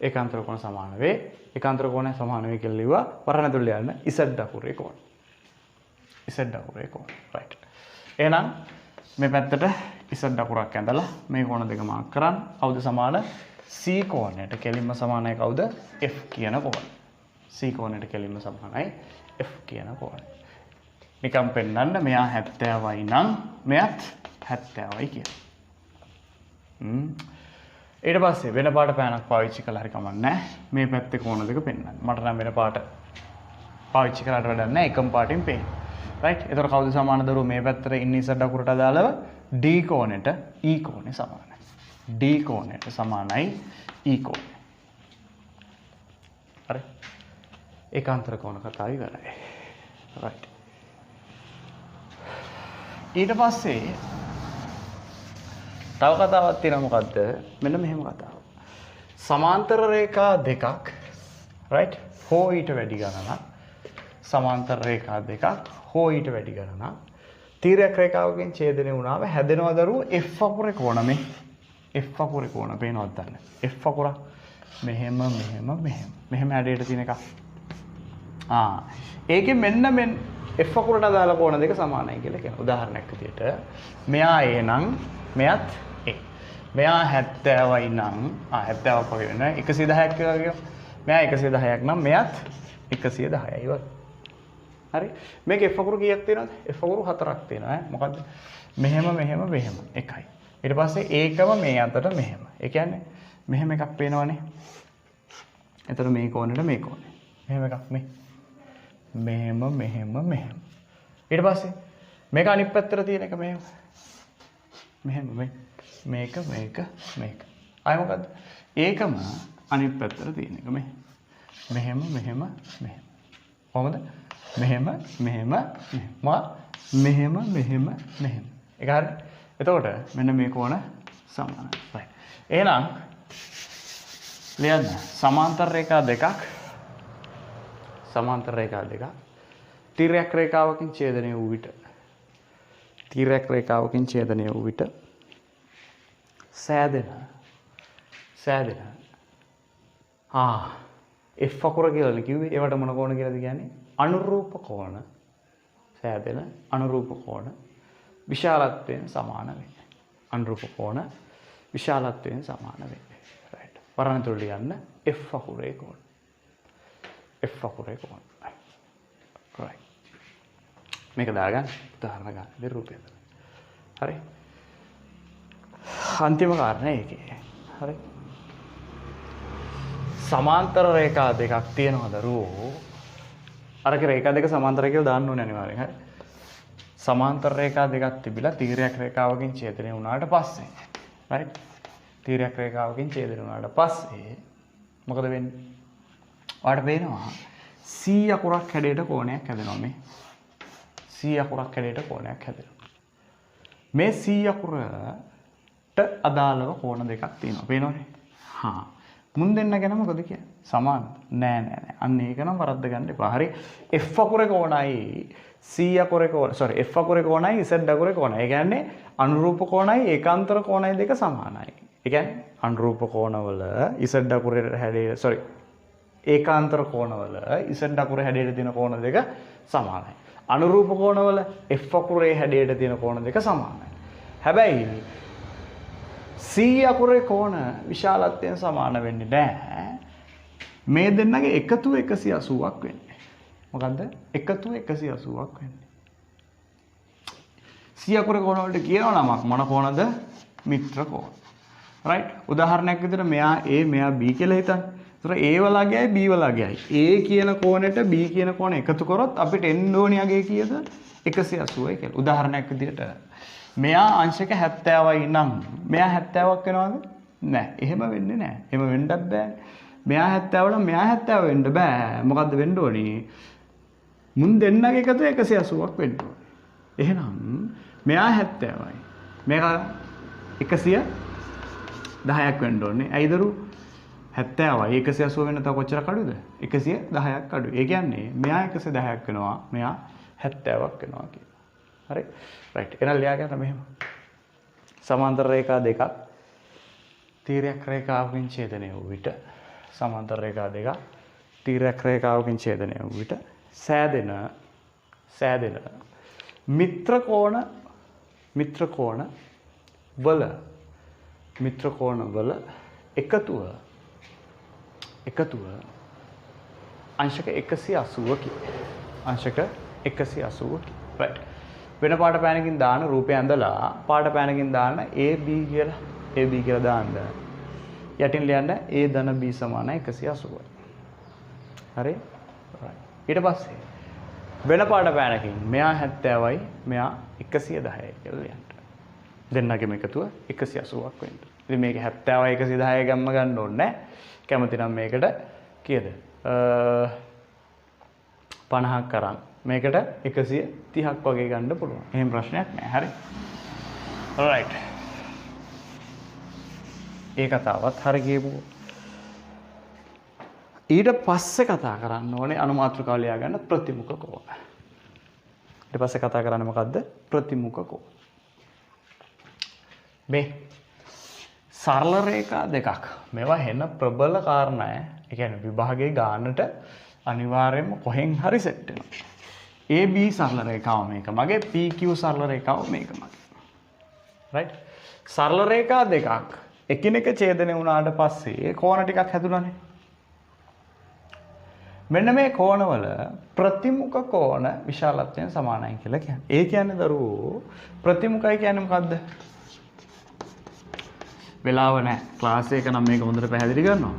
ඒකාන්තර කෝණ සමාන වේ. ඒකාන්තර කෝණ සමාන වේ කියලා ලිව්වා. වරණ ඇතුළේ යන්න Z අකුරේ කෝණ. Z අකුරේ කෝණ. right. එහෙනම් මේ පැත්තට Z අකුරක් ඇඳලා මේ කෝණ දෙක මාක් කරන්. කවුද සමාන? C කෝණයට කෙලින්ම සමානයි කවුද? F කියන කෝණ. C කෝණයට කෙලින්ම සමානයි F කියන කෝණ. නිකම් පෙන්නන්න මෙයා 70යි නම් මෙයත් 70යි කියලා. ඊට පස්සේ වෙන පාට පෑනක් පාවිච්චි කළා හරි කමක් නැහැ. මේ පැත්තේ කෝණ දෙක පෙන්නන්න. මට නම් වෙන පාට පාවිච්චි කරාට වැඩක් නැහැ. එකම පාටින් පේන්න. right? ඒතර කවුද සමාන දරුවෝ මේ පැත්තට ඉන්නේ Z අකුරට අදාළව D කෝණයට E කෝණය සමානයි. D කෝණයට සමානයි E කෝණය. හරි? ඒකාන්තර කෝණ කතාව ඉවරයි. right. ඊට පස්සේ තව කතාවක් තියෙනවා මොකද්ද? මෙන්න මෙහෙම කතාවක්. සමාන්තර රේඛා දෙකක් right? හෝ ඊට වැඩි ගණනක්. සමාන්තර රේඛා දෙකක් හෝ ඊට වැඩි ගණනක්. තීරයක් රේඛාවකින් ඡේදනය වුණාම හැදෙනවා දරුවෝ F අකුරේ කෝණ මේ. F අකුරේ කෝණ පේනවද දන්න? F අකුර මෙහෙම හැඩයට තියෙන එක. ඒකෙන් මෙන්න F අකුරට අදාළ කෝණ දෙක සමානයි කියලා කියනවා. උදාහරණයක් විදියට මෙයා A නම් මෙයත් A. මෙයා 70යි නම් 70ක් වගේ වෙනවා. 110ක් කියලා කියමු. මෙයා 110ක් නම් මෙයත් 110යි වගේ. හරි. මේක F අකුරු කීයක් තියෙනවද? F අකුරු 4ක් තියෙනවා ඈ. මොකද්ද? මෙහෙම එකයි. ඊට පස්සේ ඒකම මේ අතට මෙහෙම. ඒ කියන්නේ මෙහෙම එකක් පේනවනේ. එතකොට මේ කෝණයට මේ කෝණය. මෙහෙම එකක් මේ. මෙහෙම. ඊට පස්සේ මේක අනිත් පැත්තට තියෙන එක මෙහෙම. මේක. ආයෙ මොකද්ද? ඒකම අනිත් පැත්තට තියෙන එක මේ. මෙහෙම. කොහොමද? මෙහෙම. ඒක හරි. එතකොට මෙන්න මේ කෝණ සමානයි. right. එහෙනම් ලියන්න සමාන්තර රේඛා දෙකක් තිරයක් රේඛාවකින් ඡේදනය වූ විට සෑදෙන F අකුර කියලා කිව්වේ ඒවට මොන කෝණ කියලාද කියන්නේ අනුරූප කෝණ සෑදෙන අනුරූප කෝණ විශාලත්වයෙන් සමාන වෙන්නේ අනුරූප කෝණ විශාලත්වයෙන් සමාන වෙන්නේ right වරණතුල ලියන්න F අකුරේ කෝණ right මේක දාගන්න උදාහරණ ගන්න රූපයක් හරි අන්තිම කාරණේ ඒකේ හරි සමාන්තර රේඛා දෙකක් තියෙනවද රෝ අරක රේඛා දෙක සමාන්තර කියලා දාන්න ඕනේ අනිවාර්යෙන් හරි සමාන්තර රේඛා දෙකක් තිබිලා තීරයක් රේඛාවකින් ඡේදනය වුණාට පස්සේ right තීරයක් රේඛාවකින් ඡේදනය වුණාට පස්සේ මොකද වෙන්නේ ඔයාලට පේනවා C අකුරක් හැඩයට කෝණයක් හැදෙනවා මේ C අකුරක් හැඩයට කෝණයක් හැදෙනවා මේ C අකුරට අදාළව කෝණ දෙකක් තියෙනවා පේනවනේ මුන් දෙන්න ගැන මොකද කියන්නේ සමාන නෑ අන්න ඒක නම් වරද්ද ගන්න එපා හරි F අකුරේ කෝණයි C අකුරේ කෝණ F අකුරේ කෝණයි Z අකුරේ කෝණයි ඒ කියන්නේ අනුරූප කෝණයි ඒකාන්තර කෝණයි දෙක සමානයි ඒ කියන්නේ අනුරූප කෝණවල Z අකුරේ හැඩය ඒකාන්තර කෝණවල Z අකුරේ හැඩයට තියෙන කෝණ දෙක සමානයි අනුරූප කෝණවල F අකුරේ හැඩයට තියෙන කෝණ දෙක සමානයි හැබැයි C අකුරේ කෝණ විශාලත්වයෙන් සමාන වෙන්නේ නැහැ. මේ දෙන්නගේ එකතුව 180ක් වෙන්නේ. මොකද්ද? එකතුව 180ක් වෙන්නේ. C අකුරේ කෝණ වලට කියනවා නමක් මොන කෝණද? මිත්‍ර කෝණ. right? උදාහරණයක් විදිහට මෙයා A මෙයා B කියලා හිතන්න. ඒතර A වලගේයි B වලගේයි. A කියන කෝණයට B කියන කෝණ එකතු කරොත් අපිට එන්න ඕනේ යගේ කීයද? 180යි කියලා. උදාහරණයක් විදිහට මෙයා අංශක 70යි නම් මෙයා 70ක් වෙනවද? නැහැ. එහෙම වෙන්නේ නැහැ. එහෙම වෙන්නත් බෑ. මෙයා 70 නම් මෙයා 70 වෙන්න බෑ. මොකද්ද වෙන්න ඕනේ? මුන් දෙන්නගේ එකතු 180ක් වෙන්න ඕනේ. එහෙනම් මෙයා 70යි. මේක 110ක් වෙන්න ඕනේ. ඇයිදරු 70යි 180 වෙන්න තව කොච්චරක් අඩුද? 110ක් අඩුයි. ඒ කියන්නේ මෙයා 110ක් වෙනවා. මෙයා 70ක් වෙනවා කියලා. හරි right එහෙනම් ලියා ගන්න මෙහෙම සමාන්තර රේඛා දෙකක් තීරයක් රේඛාවකින් ඡේදනය වූ විට සමාන්තර රේඛා දෙකක් තීරයක් රේඛාවකින් ඡේදනය වූ විට සෑදෙන මිත්‍ර කෝණ වල එකතුව අංශක 180කි right වෙන පාට පෑනකින් දාන රූපය ඇඳලා පාට පෑනකින් දාන්න AB කියලා දාන්න යටින් ලියන්න A ධන B සමාන 180යි හරි ඊට පස්සේ වෙන පාට පෑනකින් මෙයා 70යි මෙයා 110යි කියලා ලියන්න දෙන්නගේම එකතුව 180ක් වෙන්න ඉතින් මේක 70යි 110යි ගම්ම ගන්න ඕනේ නැහැ කැමති නම් මේකට කීයද 50ක් කරන් මේකට 130ක් වගේ ගන්න පුළුවන්. එහෙම ප්‍රශ්නයක් නැහැ. හරි. alright. ඒ කතාවත් හරි කියපුව. ඊට පස්සේ කතා කරන්න ඕනේ අනුමාත්‍රිකාව ලියා ගන්න ප්‍රතිමුඛ කෝණ. ඊට පස්සේ කතා කරන්නේ මොකද්ද? ප්‍රතිමුඛ කෝණ. මේ සරල රේඛා දෙකක්. මේවා හෙන ප්‍රබල කාරණා. ඒ කියන්නේ විභාගයේ ගානට අනිවාර්යයෙන්ම කොහෙන් හරි සෙට් වෙනවා. AB සරල රේඛාව මේක මගේ PQ සරල රේඛාව මේක මගේ right සරල රේඛා දෙකක් එකිනෙක ඡේදනය වුණාට පස්සේ කෝණ ටිකක් හැදුණානේ මෙන්න මේ කෝණවල ප්‍රතිමුඛ කෝණ විශාලත්වයෙන් සමානයි කියලා කියන්නේ. ඒ කියන්නේ දරුවෝ ප්‍රතිමුඛයි කියන්නේ මොකද්ද? වෙලාව නැහැ. ක්ලාස් එක නම් මේක හොඳට පැහැදිලි කරනවා.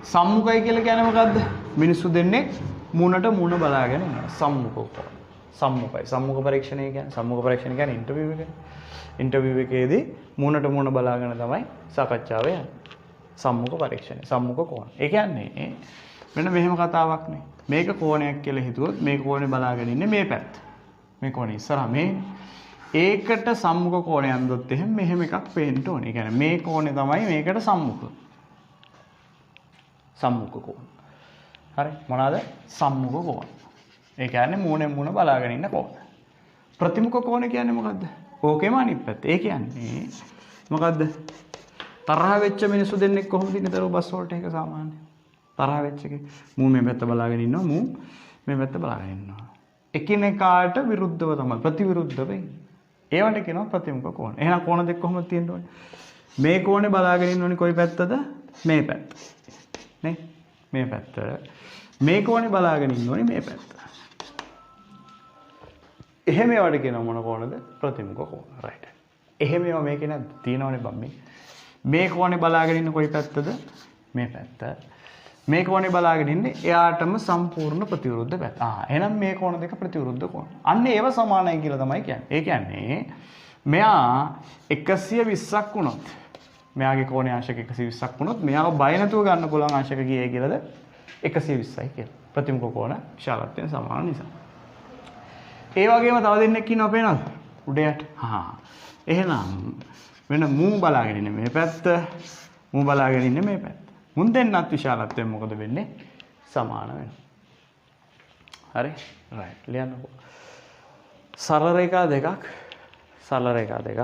සම්මුඛයි කියලා කියන්නේ මොකද්ද? මිනිස්සු දෙන්නේ මුණට මුණ බලාගෙන ඉන්නවා. සම්මුඛ කෝණ. සම්මුඛයි. සම්මුඛ පරීක්ෂණය කියන්නේ ඉන්ටර්විව් එක. ඉන්ටර්විව් එකේදී මුණට මුණ බලාගෙන තමයි සාකච්ඡාව යන්නේ. සම්මුඛ පරීක්ෂණය. සම්මුඛ කෝණ. ඒ කියන්නේ මෙන්න මෙහෙම කතාවක් නේ. මේක කෝණයක් කියලා හිතුවොත් මේ කෝණේ බලාගෙන ඉන්නේ මේ පැත්ත. මේ කෝණේ ඉස්සරහා මේ ඒකට සම්මුඛ කෝණය අඳුත් එහෙම මෙහෙම එකක් පේන්න ඕනේ. ඒ කියන්නේ මේ කෝණය තමයි මේකට සම්මුඛ. සම්මුඛ කෝණ. හරි මොනවාද? සම්මුඛ කෝණ. ඒ කියන්නේ මූණෙන් මූණ බලාගෙන ඉන්න කෝණ. ප්‍රතිමුඛ කෝණ කියන්නේ මොකද්ද? ඕකේම අනිත් පැත්ත. ඒ කියන්නේ මොකද්ද? තරහ වෙච්ච මිනිස්සු දෙන්නෙක් කොහොමද ඉන්නේ දරුවෝ බස් වලට එක සාමාන්‍ය. තරහ වෙච්ච එකේ මූ මේ පැත්ත බලාගෙන ඉන්නවා මූ මේ පැත්ත බලාගෙන ඉන්නවා. එකිනෙකාට විරුද්ධව තමයි ප්‍රතිවිරුද්ධව ඉන්නේ. ඒවට කියනවා ප්‍රතිමුඛ කෝණ. එහෙනම් කෝණ දෙක කොහොමද තියෙන්න ඕනේ? මේ කෝණේ බලාගෙන ඉන්න ඕනේ කොයි පැත්තද? මේ පැත්ත. නේ? මේ පැත්ත. මේ කෝණේ බලාගෙන ඉන්න ඕනේ මේ පැත්ත. එහෙම ඒවට කියනවා මොන කෝණද? ප්‍රතිමුඛ කෝණ. රයිට්. එහෙම ඒවා මේකේ නැද්ද? තියෙනවනේ බම් මේ. මේ කෝණේ බලාගෙන ඉන්න කොයි පැත්තද? මේ පැත්ත. මේ කෝණේ බලාගෙන ඉන්නේ එයාටම සම්පූර්ණ ප්‍රතිවිරුද්ධ පැත්ත. එහෙනම් මේ කෝණ දෙක ප්‍රතිවිරුද්ධ කෝණ. අන්න ඒව සමානයි කියලා තමයි කියන්නේ. ඒ කියන්නේ මෙයා 120ක් වුණොත් මෙයාගේ කෝණයේ අංශක 120ක් වුණොත් මෙයාව බය නැතුව ගන්න පුළුවන් අංශක කීයද කියලාද? 120යි කියලා. ප්‍රතිමුඛ කෝණ විශාලත්වයෙන් සමාන නිසා. ඒ වගේම තව දෙන්නෙක් ඉන්නවා පේනවද? උඩයට. එහෙනම් වෙන මූ බලාගෙන ඉන්නේ මේ පැත්ත. මූ බලාගෙන ඉන්නේ මේ පැත්ත. මුන් දෙන්නත් විශාලත්වයෙන් මොකද වෙන්නේ? සමාන වෙනවා. හරි? රයිට්. ලියන්නකෝ. සරල රේඛා දෙකක්. සරල රේඛා දෙකක්.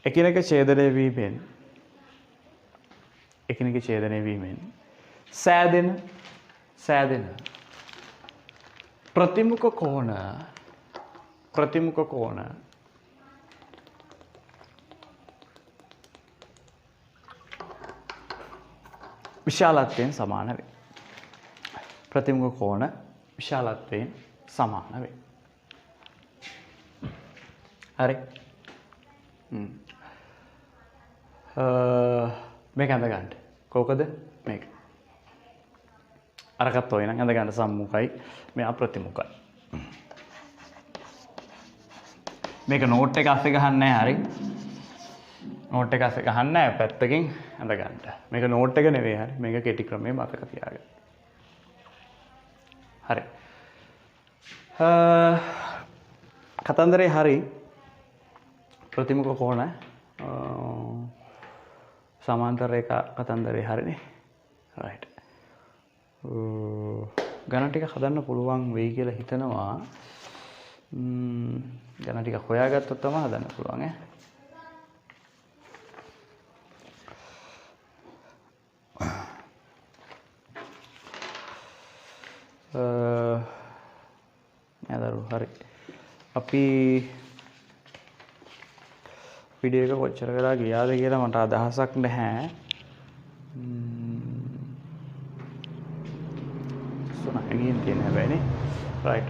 එකිනෙක ඡේදනය වීමෙන් එකිනෙක ඡේදනය වීමෙන් සෑදෙන ප්‍රතිමුඛ කෝණ විශාලත්වයෙන් සමාන වේ. ප්‍රතිමුඛ කෝණ විශාලත්වයෙන් සමාන වේ. හරි. මේක ඇඳ ගන්න. කෝකද මේක? අරකට ඔය නම් ඇඳ ගන්න සම්මුඛයි. මෙයා ප්‍රතිමුඛයි. මේක නෝට් එක අස්සේ ගහන්නේ නැහැ. හරි. නෝට් එක අස්සේ ගහන්නේ නැහැ. පැත්තකින් ඇඳ ගන්න. මේක නෝට් එක නෙවෙයි. හරි. මේක කෙටි ක්‍රමයේ මතක තියාගන්න. හරි. කතන්දරේ හරි. ප්‍රතිමුඛ කෝණ සමාන්තර රේඛා කතන්දරේ හරිනේ. රයිට්. ගණන් ටික හදන්න පුළුවන් වෙයි කියලා හිතනවා. ගණන් ටික හොයාගත්තොත් තමයි හදන්න පුළුවන් ඈ. නේදරු හරි. අපි වීඩියෝ එක කොච්චර වෙලා ගියාද කියලා මට අදහසක් නැහැ. සුණාගෙන තියෙන හැබැයිනේ. රයිට්.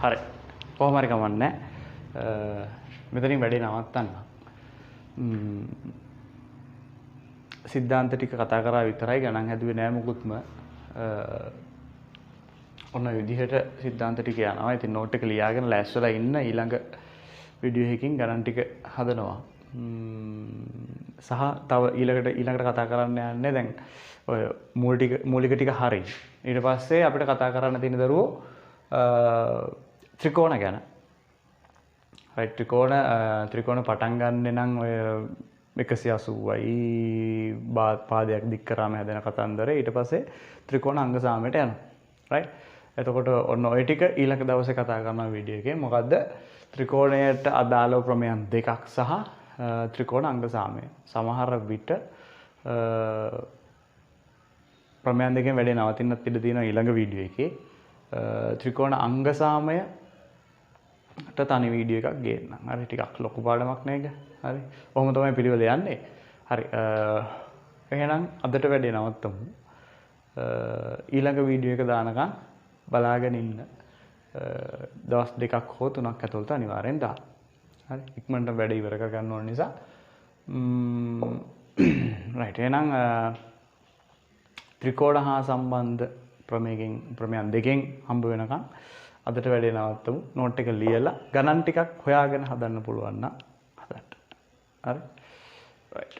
හරි. කොහොම හරි කමන්නේ. මෙතනින් වැඩේ නවත්තන්න. සිද්ධාන්ත ටික කතා කරා විතරයි ගණන් හැදුවේ නෑ මොකුත්ම. ඔන්න විදිහට සිද්ධාන්ත ටික යනවා. ඉතින් නෝට් එක ලියාගෙන ලෑස්තිලා ඉන්න ඊළඟ වීඩියෝ එකකින් ගණන් ටික හදනවා. සහ තව ඊළඟට කතා කරන්න යන්නේ දැන් ඔය මූලික ටික හරි. ඊට පස්සේ අපිට කතා කරන්න තියෙන දරුවෝ ත්‍රිකෝණ ගැන. රයිට්. ත්‍රිකෝණ පටන් ගන්නෙ නම් ඔය 180යි පාදයක් දික් කරාම හැදෙන කතන්දරේ. ඊට පස්සේ ත්‍රිකෝණ අංග සාමයට යනවා. රයිට්. එතකොට ඔන්න ඔය ටික ඊළඟ දවසේ කතා කරන වීඩියෝ එකේ මොකද්ද? ත්‍රිකෝණයට අදාළ ප්‍රමේයන් දෙකක් සහ ත්‍රිකෝණ අංග සාමය. සමහර විට ප්‍රමේයන් දෙකෙන් වැඩේ නවතින්නත් ඉඩ තියෙනවා ඊළඟ වීඩියෝ එකේ. ත්‍රිකෝණ අංග සාමයට තනි වීඩියෝ එකක් ගේන්නම්. හරි ටිකක් ලොකු පාඩමක් නේද? හරි. කොහොම තමයි පිළිවෙල යන්නේ. හරි. එහෙනම් අදට වැඩේ නවත්තමු. ඊළඟ වීඩියෝ එක දානකම් බලාගෙන ඉන්න. දවස් දෙකක් හෝ තුනක් ඇතුළත අනිවාර්යෙන් දාන්න. හරි. ඉක්මනට වැඩ ඉවර කර ගන්න ඕන නිසා රයිට්. එහෙනම් ත්‍රිකෝණ හා සම්බන්ධ ප්‍රමේයන් දෙකෙන් හම්බ වෙනකම් අදට වැඩේ නවත්තමු. නෝට් එක ලියලා ගණන් ටිකක් හොයාගෙන හදන්න පුළුවන් නම් හදන්න. හරි. රයිට්.